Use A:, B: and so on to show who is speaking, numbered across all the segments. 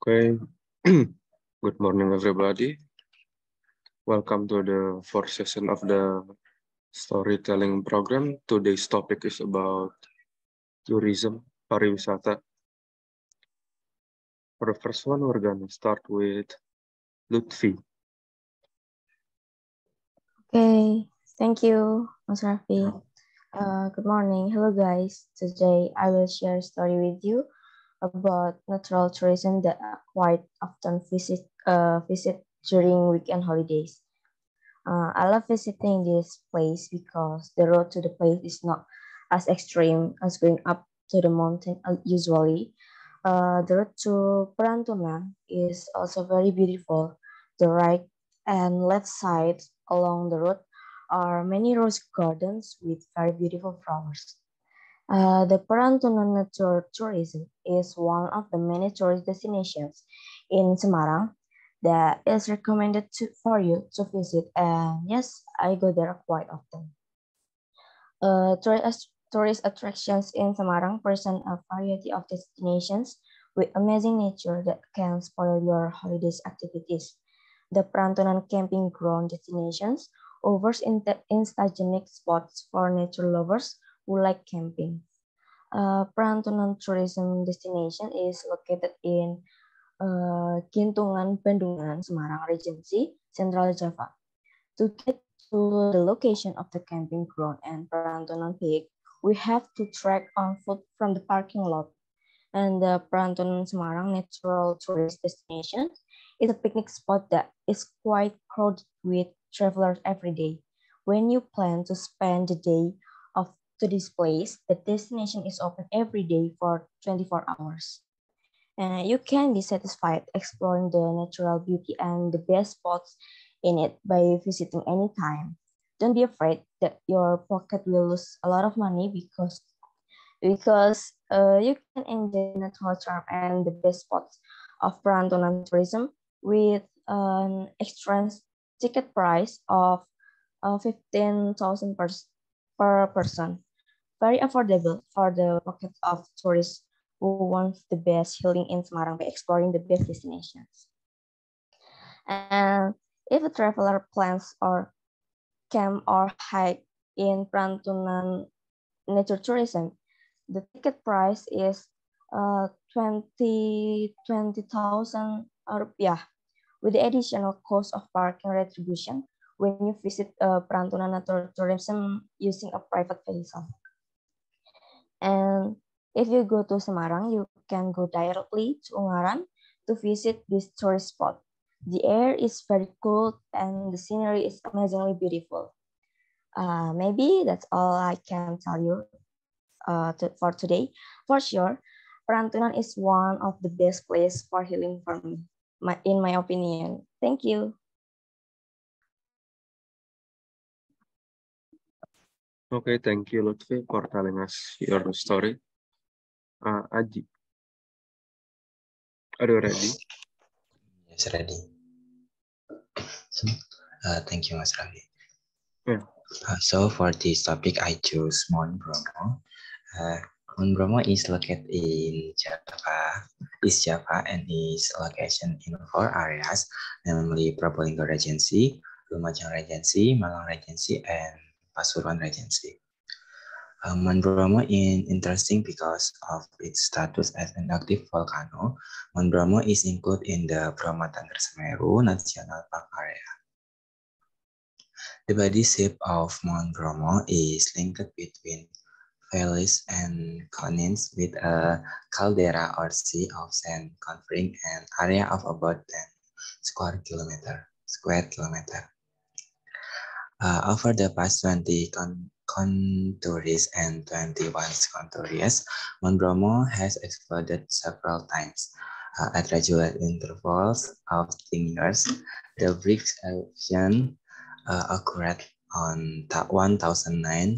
A: Okay, good morning, everybody. Welcome to the fourth session of the storytelling program. Today's topic is about tourism, pariwisata. For the first one, we're going to start with Lutfi.
B: Okay, thank you, Mas Raffi. Good morning. Hello, guys. Today, I will share a story with you about natural tourism that I quite often visit during weekend holidays. I love visiting this place because the road to the place is not as extreme as going up to the mountain usually. The road to Perantunan is also very beautiful. The right and left sides along the road are many rose gardens with very beautiful flowers. The Perantunan Nature Tourism is one of the many tourist destinations in Semarang that is recommended for you to visit. And yes, I go there quite often. Tourist attractions in Semarang present a variety of destinations with amazing nature that can spoil your holidays activities. The Perantunan camping ground destinations offers instagenic spots for nature lovers who like camping. Perantunan tourism destination is located in Gintungan, Bandungan, Semarang Regency, Central Java. To get to the location of the camping ground and Perantunan Peak, we have to trek on foot from the parking lot. And the Perantunan Semarang Natural Tourist Destination is a picnic spot that is quite crowded with travelers every day. When you plan to spend the day to this place, the destination is open every day for 24 hours. And you can be satisfied exploring the natural beauty and the best spots in it by visiting anytime. Don't be afraid that your pocket will lose a lot of money because you can enjoy natural charm and the best spots of Perantunan tourism with an entrance ticket price of 15,000 per person. Very affordable for the pocket of tourists who wants the best healing in Semarang by exploring the best destinations. And if a traveler plans or camp or hike in Perantunan nature tourism, the ticket price is 20,000 rupiah with the additional cost of parking retribution when you visit Perantunan nature tourism using a private vehicle. And if you go to Semarang, you can go directly to Ungaran to visit this tourist spot. The air is very cool and the scenery is amazingly beautiful. Maybe that's all I can tell you for today. For sure, Perantunan is one of the best places for healing for me, in my opinion. Thank you.
A: Okay, thank you, Lutfi, for telling us your story. Aji, are you ready?
C: Yes, ready. Thank you, Mas Ravi.
A: Yeah.
C: So for this topic, I choose Mount Bromo. Mount Bromo is located in Java, East Java, and is located in 4 areas, namely Probolinggo Regency, Lumajang Regency, Malang Regency, and Pasuruan Regency. Mount Bromo is interesting because of its status as an active volcano. Mount Bromo is included in the Bromo Tengger Semeru National Park area. The body shape of Mount Bromo is linked between valleys and canyons with a caldera or sea of sand covering an area of about 10 square kilometer. Over the past 20 contours and 21 contours, Mount Bromo has exploded several times. At regular intervals of 10 years, the brick eruption occurred on 1917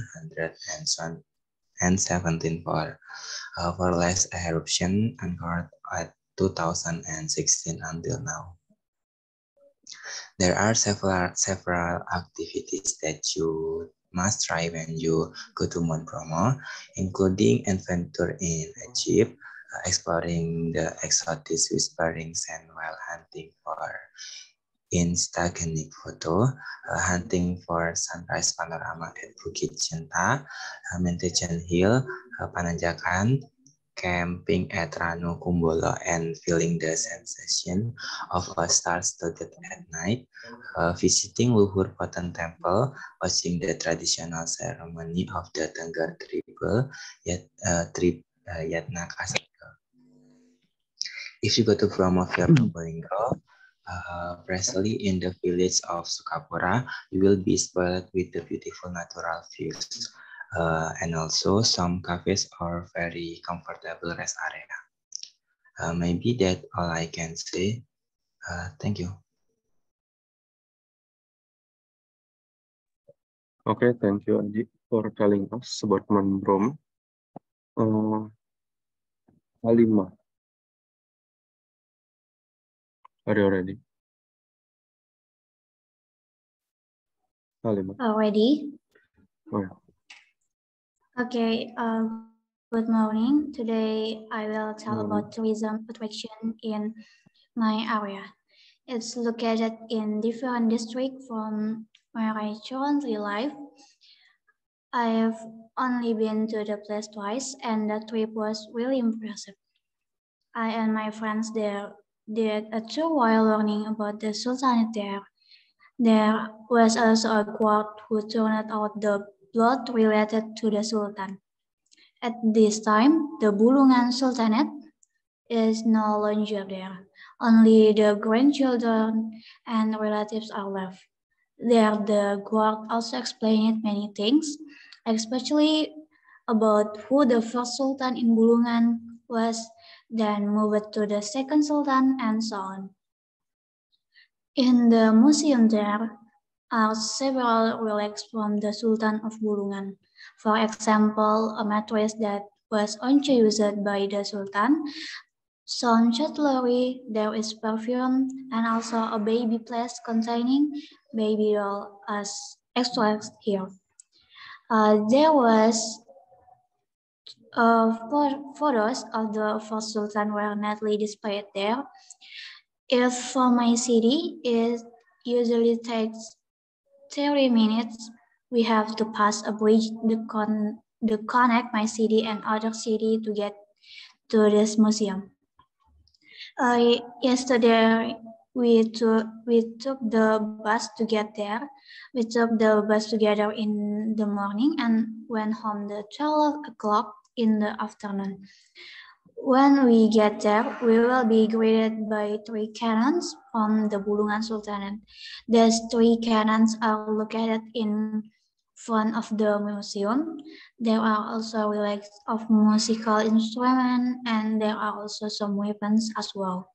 C: for last eruption occurred at 2016 until now. There are several activities that you must try when you go to Mount Bromo, including adventure in a jeep, exploring the exotic whispering sand while hunting for Instagenic photo, hunting for sunrise panorama at Bukit Cinta, Mentechen Hill, Pananjakan, camping at Ranu Kumbolo and feeling the sensation of a star-studded at night, visiting Luhur Poten Temple, watching the traditional ceremony of the Tengger Tribal, Yatna Kasaka. If you go to Bromo Probolinggo, precisely in the village of Sukapura, you will be spoiled with the beautiful natural views. And also some cafes are very comfortable rest area. Maybe that's all I can say. Thank you.
A: Okay, thank you, Adi, for telling us about Manbrom. Halimah, are you ready? Halimah.
D: Ready?
A: Oh, yeah.
D: Okay, good morning. Today I will tell about tourism attraction in my area. It's located in different districts from where I currently live. I've only been to the place twice and the trip was really impressive. I and my friends there did a tour while learning about the Sultanate there. There was also a guard who turned out the blood related to the Sultan. At this time, the Bulungan Sultanate is no longer there. Only the grandchildren and relatives are left. There, the guard also explained many things, especially about who the first Sultan in Bulungan was, then moved to the second Sultan, and so on. In the museum there are several relics from the Sultan of Bulungan. For example, a mattress that was only used by the Sultan, some cutlery, there is perfume, and also a baby place containing baby doll as extracts here. There was photos of the first Sultan were neatly displayed there. If for my city, it usually takes 30 minutes. We have to pass a bridge to connect my city and other city to get to this museum. Yesterday, we took the bus to get there. We took the bus together in the morning and went home at 12 o'clock in the afternoon. When we get there, we will be greeted by 3 cannons from the Bulungan Sultanate. These 3 cannons are located in front of the museum. There are also relics of musical instruments and there are also some weapons as well.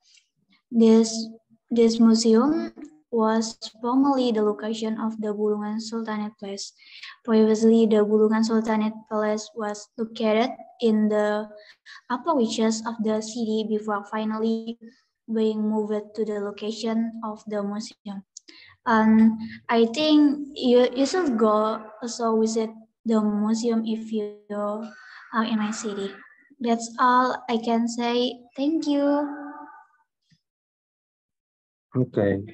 D: This museum was formerly the location of the Bulungan Sultanate Palace. Previously, the Bulungan Sultanate Palace was located in the upper reaches of the city before finally being moved to the location of the museum. I think you should go also visit the museum if you are in my city. That's all I can say. Thank you.
A: Okay,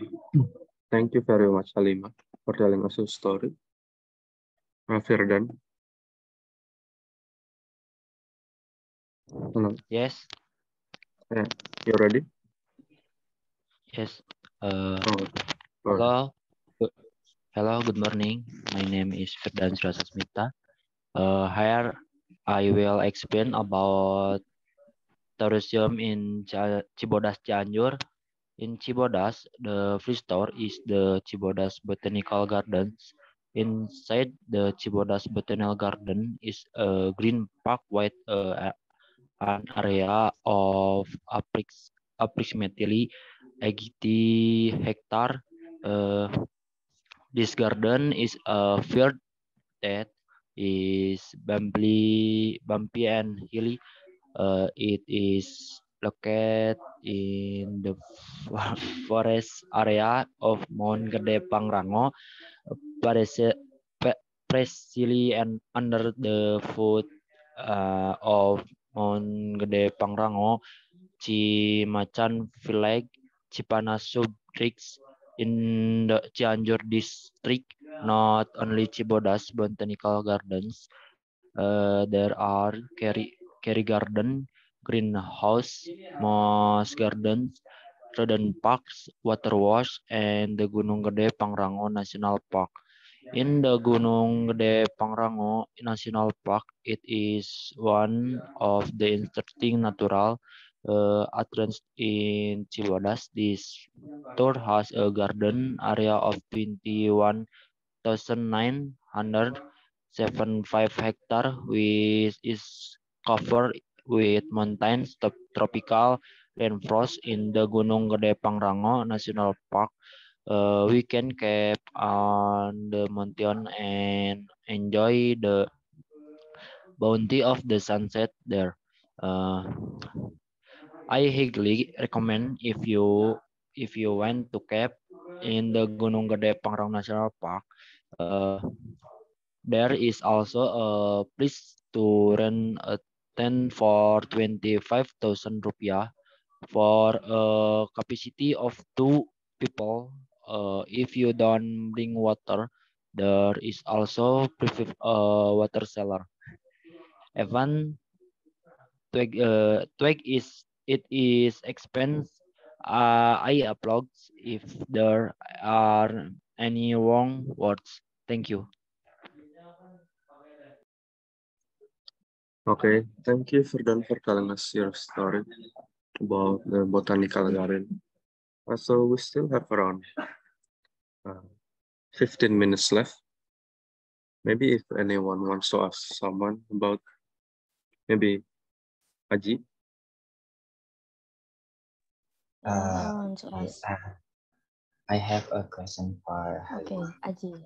A: thank you very much, Halimah, for telling us your story. Firdan. Hello.
E: Yes.
A: Yeah, you ready?
E: Yes.
A: Hello.
E: Hello. Good morning. My name is Firdan Srasasmita. Here I will explain about tourism in Cibodas, Cianjur. In Cibodas, the first store is the Cibodas Botanical Gardens. Inside the Cibodas Botanical Garden is a green park with an area of approximately 80 hectare. This garden is a field that is bumpy and hilly. It is located in the forest area of Mount Gede Pangrango, precisely and under the foot of Mount Gede Pangrango, Cimacan Village, Cipanas Subdistrict in the Cianjur district, not only Cibodas Botanical Gardens. There are Kerry Garden, Greenhouse, Moss Gardens, Rodent Parks, Waterwash, and the Gunung Gede Pangrango National Park. In the Gunung Gede Pangrango National Park, it is one of the interesting natural attractions in Cibodas. This tour has a garden area of 21,975 hectares, which is covered with mountains, tropical rainforest in the Gunung Gede Pangrango National Park. We can camp on the mountain and enjoy the bounty of the sunset there. I highly recommend if you went to camp in the Gunung Gede Pangrango National Park. There is also a place to rent a tent for 25,000 rupiah for a capacity of 2 people. If you don't bring water, there is also water cellar. Even twig is expense. I applaud if there are any wrong words. Thank you.
A: Okay, thank you for telling us your story about the botanical garden. So we still have around 15 minutes left. Maybe if anyone wants to ask someone about, maybe Aji.
B: I want to ask.
C: I have a question for
B: Okay, Aji.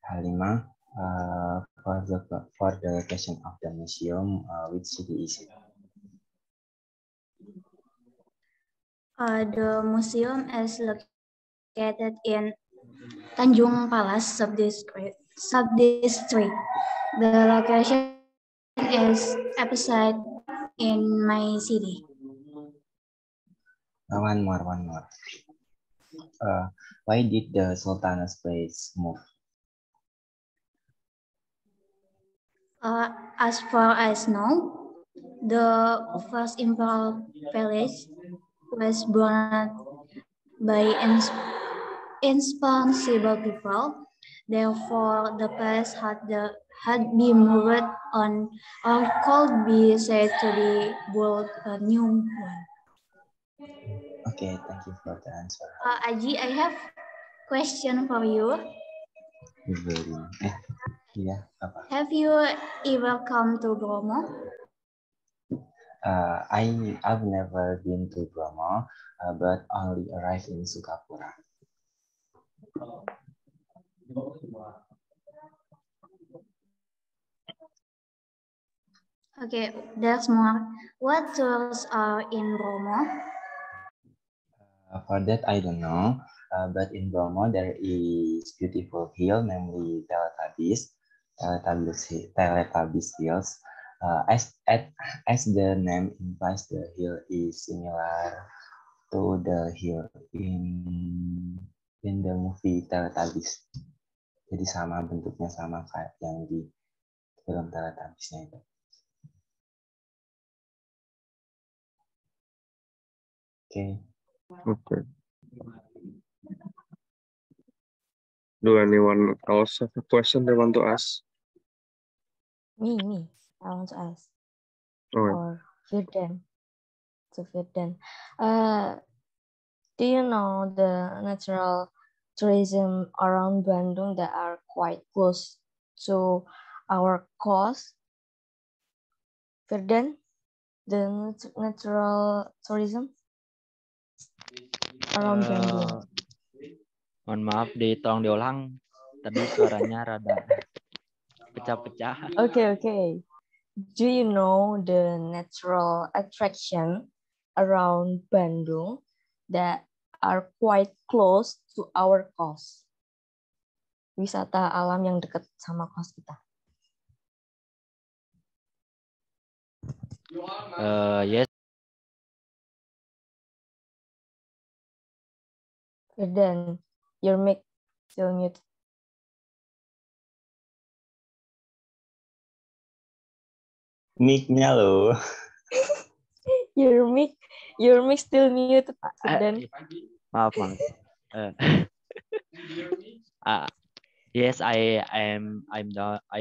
C: Halima. For the location of the museum, which city is it?
D: The museum is located in Tanjung Palas subdistrict. The location is opposite in my city.
C: One more. Why did the Sultan's place move?
D: As far as now, the first imperial palace was burned by irresponsible people. Therefore, the palace had been moved on, or could be said to be built a new one.
C: Okay, thank you for the answer.
D: Aji, I have question for you.
C: Yeah, apa?
D: Have you ever come to Bromo?
C: I've never been to Bromo, but only arrived in Sukapura.
D: Okay, there's more. What tours are in Bromo?
C: For that, I don't know. But in Bromo, there is beautiful hill, namely Teletubbies Hills. As the name implies, the hill is similar to the hill in the movie Teletubbies. Jadi sama, bentuknya sama kayak yang di film Teletubbiesnya itu.
A: Okay. Do anyone else have a question they want to ask?
B: Me. I want to ask.
A: Okay.
B: Or Firdan. To Firdan. Do you know the natural tourism around Bandung that are quite close to our coast? Firdan, the natural tourism around Bandung.
E: Mohon maaf, tolong diulang. Tadi suaranya rada pecah-pecah.
B: Okay. Do you know the natural attraction around Bandung that are quite close to our coast? Wisata alam yang dekat sama coast kita.
E: Yes.
B: Then your mic still mute.
C: Mic-nya loh.
B: Your mic still mute, Pak. Then
E: Maaf. Yes, I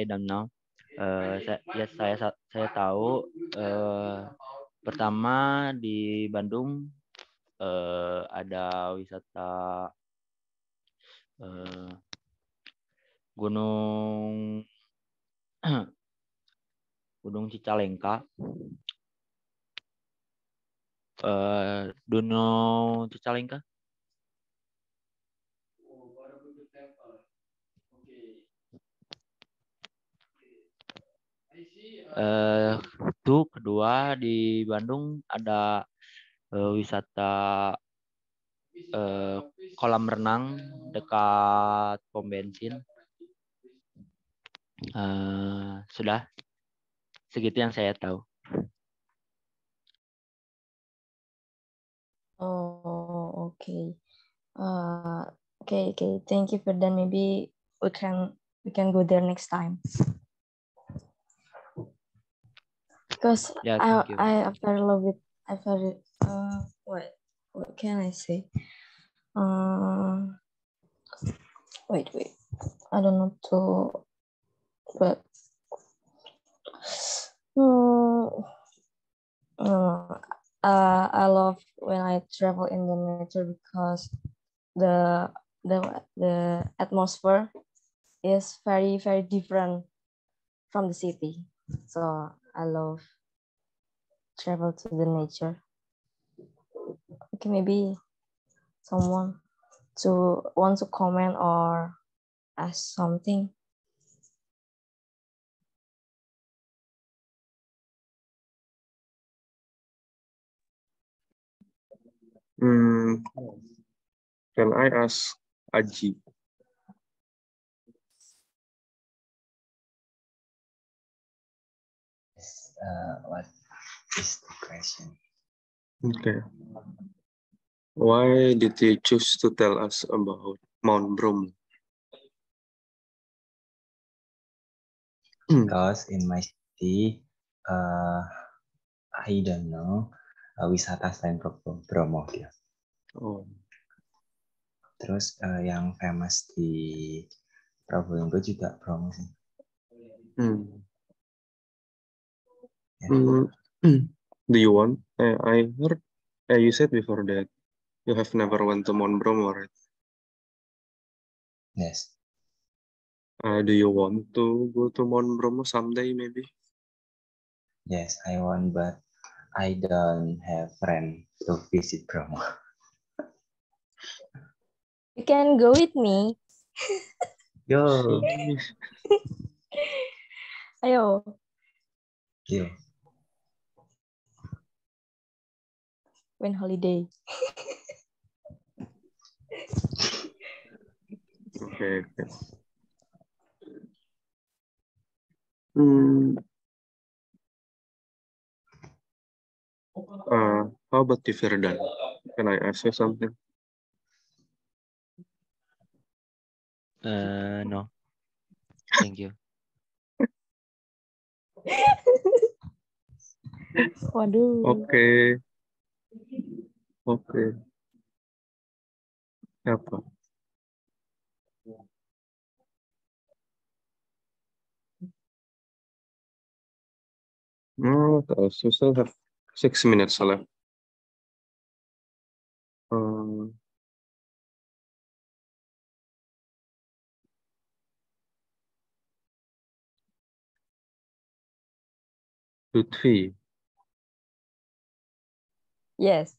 E: don't know. Saya tahu. Pertama di Bandung ada wisata Gunung Gunung Cicalengka. Gunung Cicalengka. Itu kedua di Bandung ada wisata kolam renang dekat pom bensin. Sudah segitu yang saya tahu.
B: oh, okay. Okay. Thank you for that. Maybe we can go there next time. Because
E: Yeah, thank you.
B: I very love it. I very what can I say? Wait. I don't know but I love when I travel in the nature because the atmosphere is very, very different from the city. So I love travel to the nature. Okay, maybe someone want to comment or ask something.
A: Can I ask Aji?
C: What is the question?
A: Okay. Why did you choose to tell us about Mount Bromo?
C: Because in my city, I don't know, wisata selain Bromo gitu.
A: Oh.
C: Terus yang famous di Probolinggo juga Bromo sih. Yeah.
A: Do you want? I heard you said before that you have never went to Mount Bromo, right?
C: Yes.
A: Do you want to go to Mount Bromo someday, maybe?
C: Yes, I want, but I don't have friend to visit Bromo.
B: You can go with me.
C: Yo.
B: Ayo.
C: Yo.
B: When holiday.
A: Okay. How about you, Firdan? Can I ask you something?
E: No. Thank you.
B: Waduh.
A: Okay. Apa? No, what else? We still have 6 minutes left. Lutfi.
B: Yes.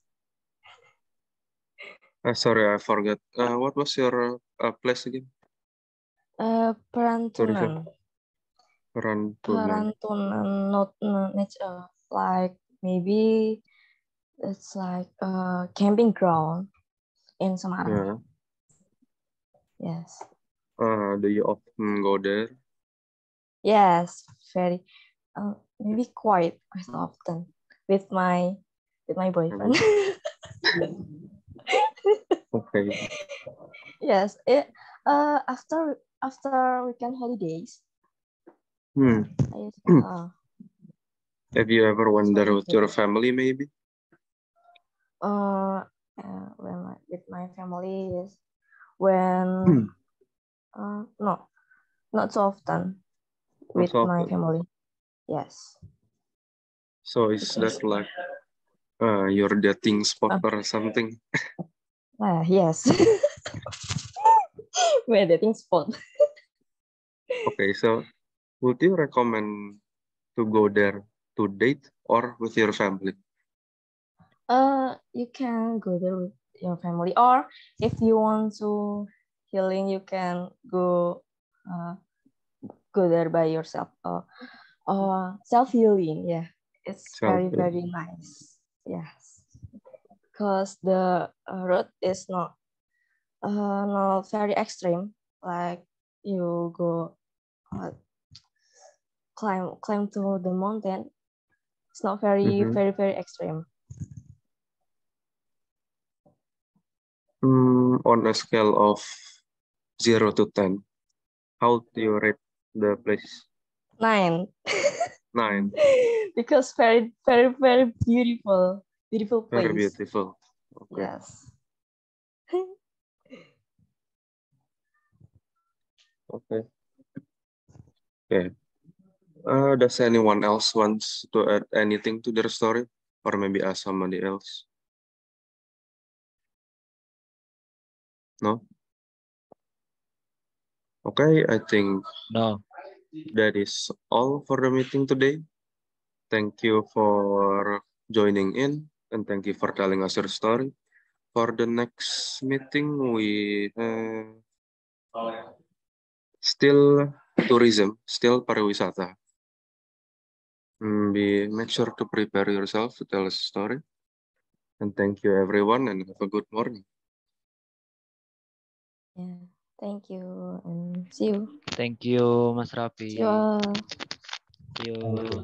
A: Sorry, I forgot. What was your place again?
B: Perantunan.
A: Perantunan.
B: Not like maybe it's like a camping ground in Semarang.
A: Yeah.
B: Yes.
A: Do you often go there?
B: Yes, very. maybe quite often with my boyfriend.
A: Okay.
B: Yes, after weekend holidays.
A: Have you ever wandered with your family, maybe?
B: With my family is when no, not so often with my family. Yes.
A: So is that like your dating spot or something?
B: Yes. My dating spot.
A: Okay, so would you recommend to go there to date or with your family?
B: You can go there with your family, or if you want to healing, you can go there by yourself. Self healing, yeah, it's very nice. Yes, because the road is not very extreme. Like you go climb to the mountain. It's not very extreme.
A: On a scale of 0 to 10, how do you rate the place?
B: 9.
A: 9.
B: Because very beautiful place.
A: Very beautiful. Okay.
B: Yes.
A: Okay. Does anyone else wants to add anything to their story, or maybe ask somebody else? No? Okay, I think
E: No.
A: that is all for the meeting today. Thank you for joining in, and thank you for telling us your story. For the next meeting, we have still tourism, still pariwisata. Make sure to prepare yourself to tell us a story. And thank you everyone, and have a good morning.
B: Yeah, thank you and see you.
E: Thank you, Mas Raffi.
B: See you all.
E: See you.